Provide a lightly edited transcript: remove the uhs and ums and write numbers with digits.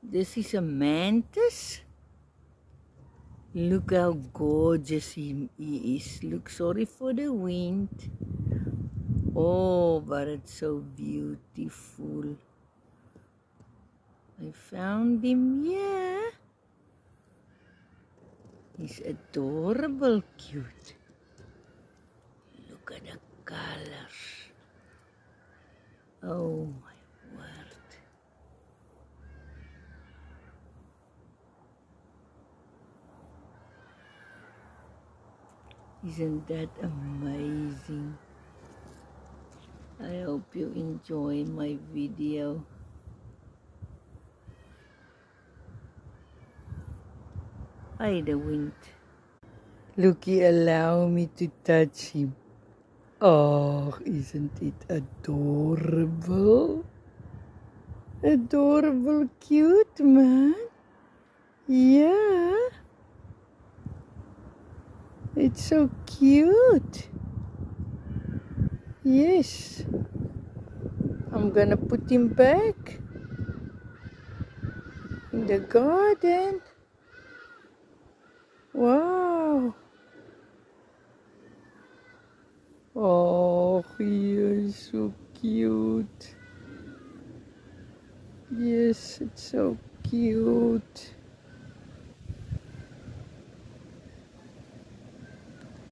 This is a mantis. Look how gorgeous he is. Look, sorry for the wind. Oh, but it's so beautiful. I found him, yeah. He's adorable cute. Look at the colors. Oh my word. Isn't that amazing? I hope you enjoy my video. Hi, the wind. Look, he allowed me to touch him. Oh, isn't it adorable? Adorable, cute, man. Yeah. It's so cute. Yes. I'm gonna put him back in the garden. Wow. Oh, he is so cute. Yes, it's so cute.